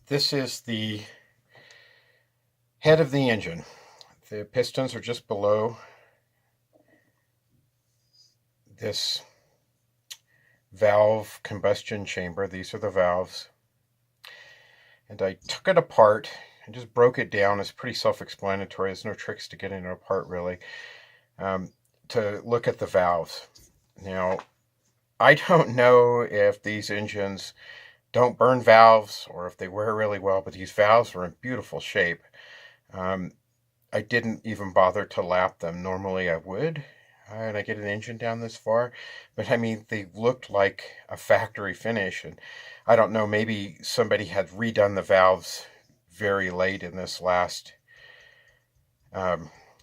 This is the head of the engine. The pistons are just below this valve combustion chamber. These are the valves. And I took it apart and just broke it down. It's pretty self-explanatory. There's no tricks to getting it apart, really, to look at the valves. Now, I don't know if these engines don't burn valves or if they wear really well, but these valves are in beautiful shape. I didn't even bother to lap them. Normally I would, and I get an engine down this far, but I mean, they looked like a factory finish, and I don't know, maybe somebody had redone the valves very late in this last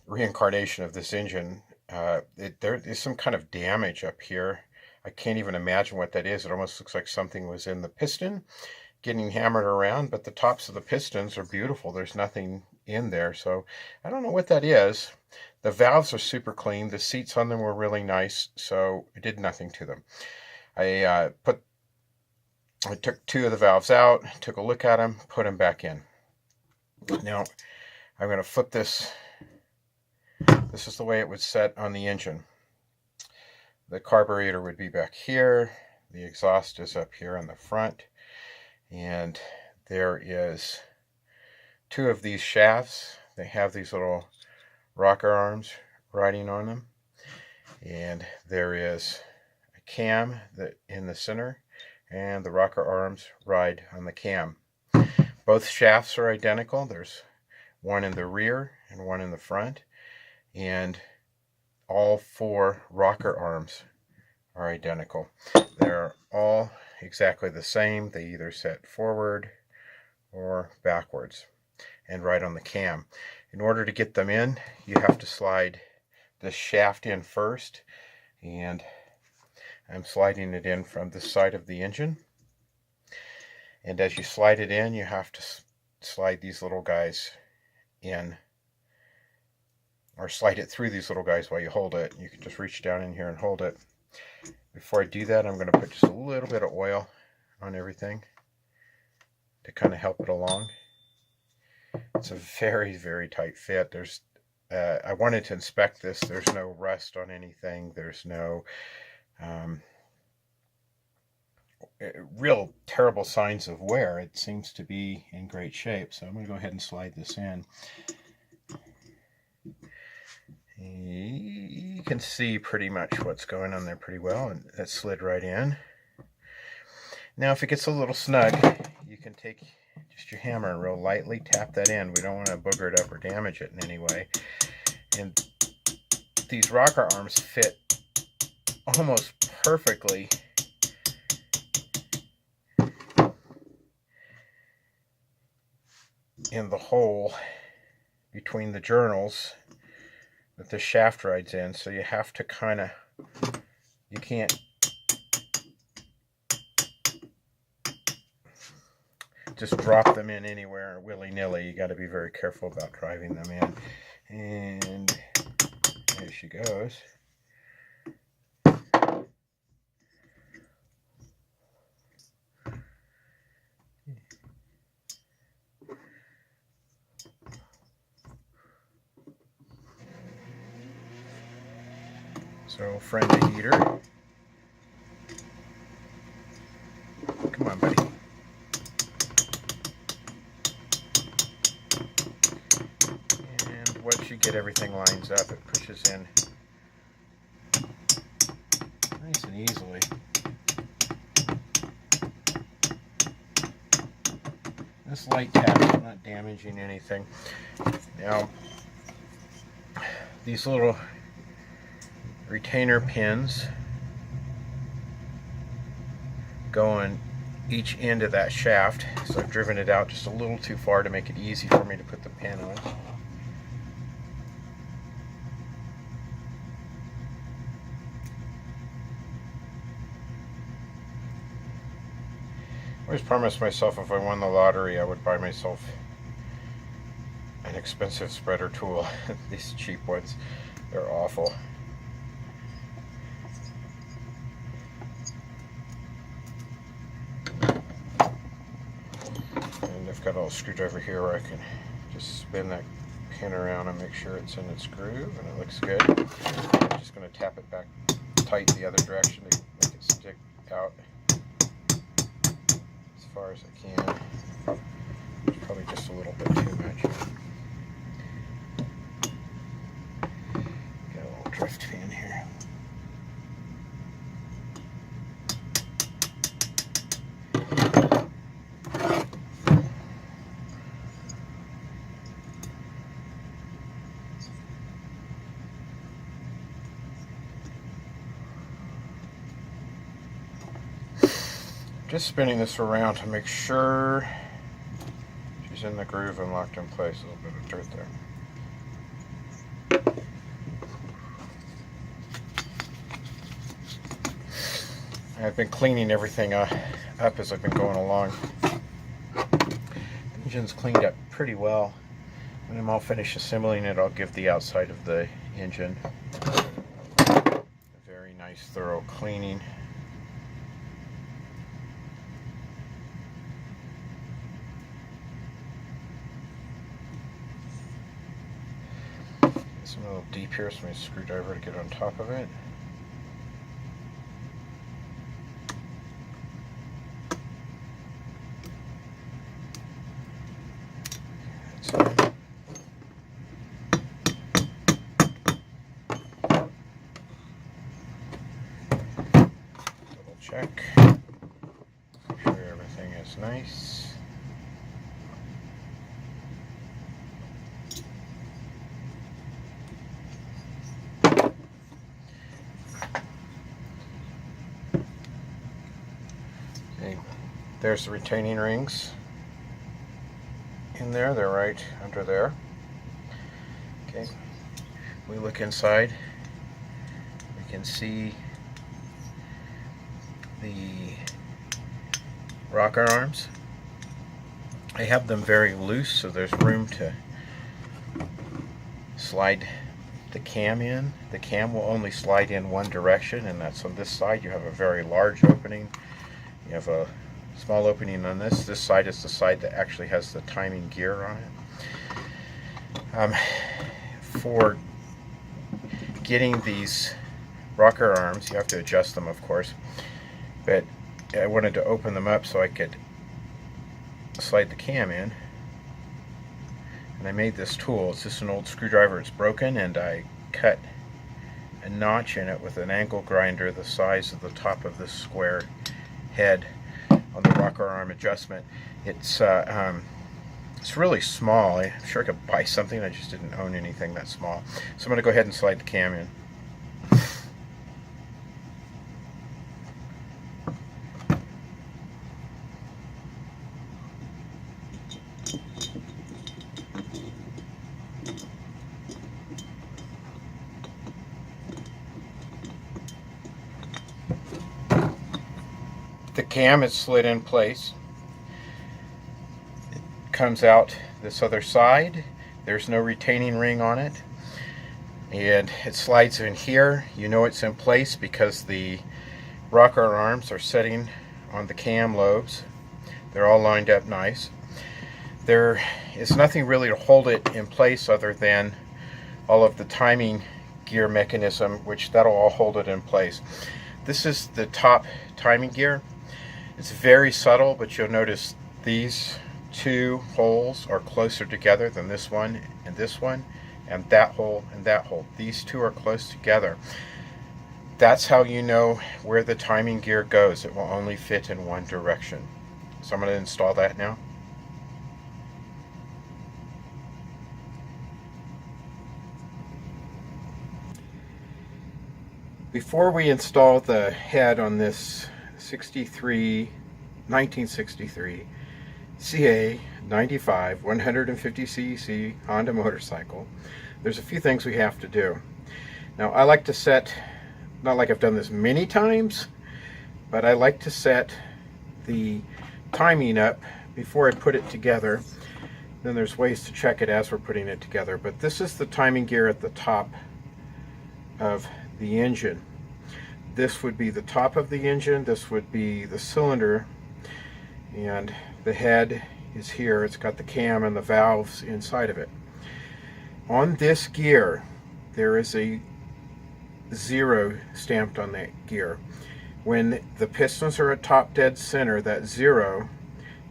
reincarnation of this engine. There is some kind of damage up here. I can't even imagine what that is. It almost looks like something was in the piston getting hammered around, but the tops of the pistons are beautiful. There's nothing in there, so I don't know what that is. The valves are super clean. The seats on them were really nice, so I did nothing to them. I took two of the valves out, took a look at them, put them back in. Now I'm going to flip this. This is the way it would set on the engine. The carburetor would be back here. The exhaust is up here on the front. And there is two of these shafts. They have these little rocker arms riding on them. And there is a cam that in the center, and the rocker arms ride on the cam. Both shafts are identical. There's one in the rear and one in the front. And all four rocker arms are identical. They're all exactly the same. They either set forward or backwards and right on the cam. In order to get them in, you have to slide this shaft in first, and I'm sliding it in from the side of the engine. And as you slide it in, you have to slide these little guys in, or slide it through these little guys while you hold it. You can just reach down in here and hold it. Before I do that, I'm going to put just a little bit of oil on everything to kind of help it along. It's a very, very tight fit. I wanted to inspect this. There's no rust on anything. There's no real terrible signs of wear. It seems to be in great shape. So I'm going to go ahead and slide this in. You can see pretty much what's going on there pretty well, and that slid right in. Now if it gets a little snug, you can take just your hammer and real lightly tap that in. We don't want to booger it up or damage it in any way. And these rocker arms fit almost perfectly in the hole between the journals that the shaft rides in, so you have to kind of, you can't just drop them in anywhere willy-nilly. You got to be very careful about driving them in. And there she goes. So, friend the heater. Come on, buddy. And once you get everything lines up, it pushes in nice and easily. This light tap is not damaging anything. Now, these little retainer pins go on each end of that shaft, so I've driven it out just a little too far to make it easy for me to put the pin on. I always promised myself if I won the lottery I would buy myself an expensive spreader tool. These cheap ones, they're awful. I've got a little screwdriver here where I can just spin that pin around and make sure it's in its groove, and it looks good. I'm just going to tap it back tight the other direction to make it stick out as far as I can. It's probably just a little bit too much. Got a little drift pin here. Just spinning this around to make sure she's in the groove and locked in place. A little bit of dirt there. I've been cleaning everything up as I've been going along. The engine's cleaned up pretty well. When I'm all finished assembling it, I'll give the outside of the engine a very nice thorough cleaning. It's a little deep here, so I'm going to screwdriver to get on top of it. Double check. Make sure everything is nice. There's the retaining rings in there. They're right under there. Okay. We look inside. We can see the rocker arms. I have them very loose, so there's room to slide the cam in. The cam will only slide in one direction, and that's on this side. You have a very large opening. You have a small opening on this. This side is the side that actually has the timing gear on it. For getting these rocker arms, you have to adjust them, of course, but I wanted to open them up so I could slide the cam in, and I made this tool. It's just an old screwdriver. It's broken, and I cut a notch in it with an angle grinder the size of the top of this square head on the rocker arm adjustment. It's really small. I'm sure I could buy something. I just didn't own anything that small. So I'm going to go ahead and slide the cam in. The cam is slid in place. It comes out this other side. There's no retaining ring on it, and it slides in here. You know it's in place because the rocker arms are setting on the cam lobes. They're all lined up nice. There is nothing really to hold it in place other than all of the timing gear mechanism, which that'll all hold it in place. This is the top timing gear. It's very subtle, but you'll notice these two holes are closer together than this one, and that hole and that hole. These two are close together. That's how you know where the timing gear goes. It will only fit in one direction. So I'm going to install that now. Before we install the head on this 1963 CA 95 150cc Honda motorcycle, there's a few things we have to do. Now, I like to set, not like I've done this many times, but I like to set the timing up before I put it together. Then there's ways to check it as we're putting it together, but this is the timing gear at the top of the engine. This would be the top of the engine, this would be the cylinder, and the head is here. It's got the cam and the valves inside of it. On this gear, there is a 0 stamped on that gear. When the pistons are at top dead center, that 0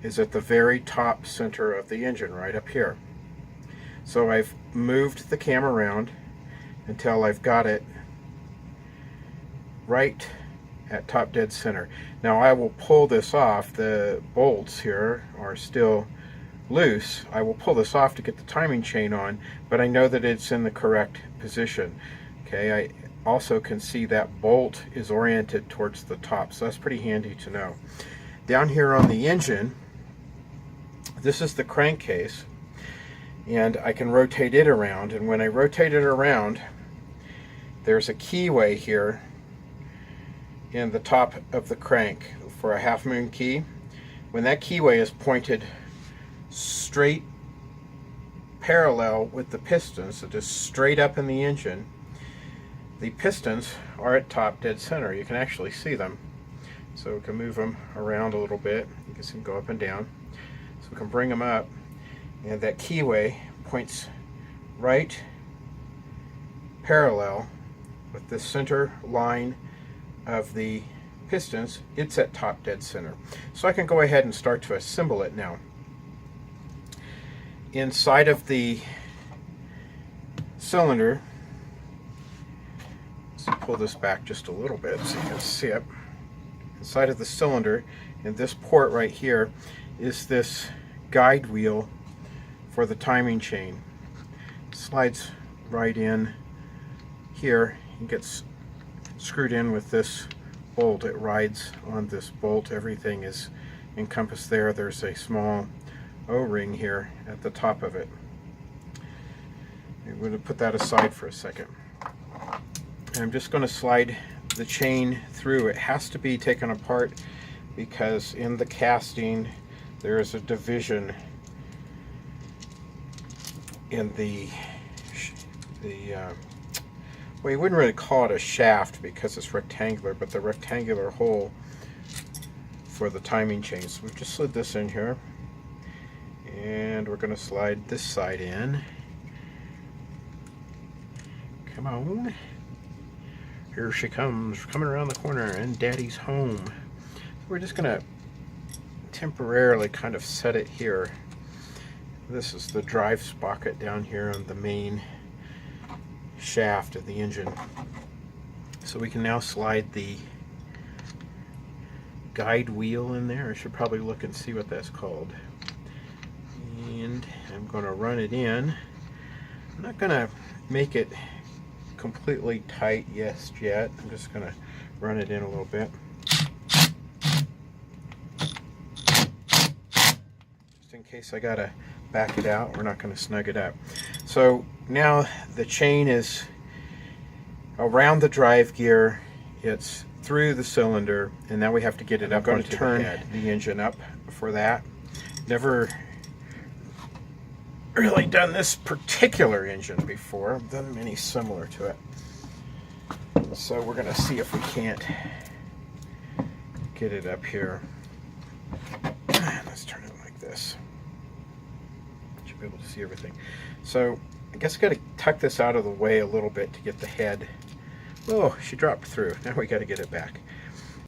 is at the very top center of the engine, right up here. So I've moved the cam around until I've got it right at top dead center. Now I will pull this off. The bolts here are still loose. I will pull this off to get the timing chain on, but I know that it's in the correct position. Okay, I also can see that bolt is oriented towards the top, so that's pretty handy to know. Down here on the engine, this is the crankcase, and I can rotate it around, and when I rotate it around, there's a keyway here in the top of the crank for a half moon key. When that keyway is pointed straight parallel with the pistons, so just straight up in the engine, the pistons are at top dead center. You can actually see them. So we can move them around a little bit. You can see them go up and down. So we can bring them up, and that keyway points right parallel with the center line of the pistons. It's at top dead center. So I can go ahead and start to assemble it now. Inside of the cylinder, let's pull this back just a little bit so you can see it. Inside of the cylinder, in this port right here, is this guide wheel for the timing chain. It slides right in here and gets screwed in with this bolt. It rides on this bolt. Everything is encompassed there. There's a small O-ring here at the top of it. I'm going to put that aside for a second. I'm just going to slide the chain through. It has to be taken apart because in the casting there is a division in the well, you wouldn't really call it a shaft because it's rectangular, but the rectangular hole for the timing chain. So we've just slid this in here, and we're going to slide this side in. Come on. Here she comes, coming around the corner, and Daddy's home. So we're just going to temporarily kind of set it here. This is the drive sprocket down here on the main shaft of the engine. So we can now slide the guide wheel in there. I should probably look and see what that's called. And I'm going to run it in. I'm not going to make it completely tight yet. I'm just going to run it in a little bit. Just in case I got to back it out, we're not going to snug it up. So now the chain is around the drive gear, it's through the cylinder, and now we have to get it up. I'm going to turn the engine up for that. Never really done this particular engine before. I've done many similar to it. So we're going to see if we can't get it up here. Let's turn it like this. Should be able to see everything. So I guess I got to tuck this out of the way a little bit to get the head. Oh, she dropped through. Now we got to get it back.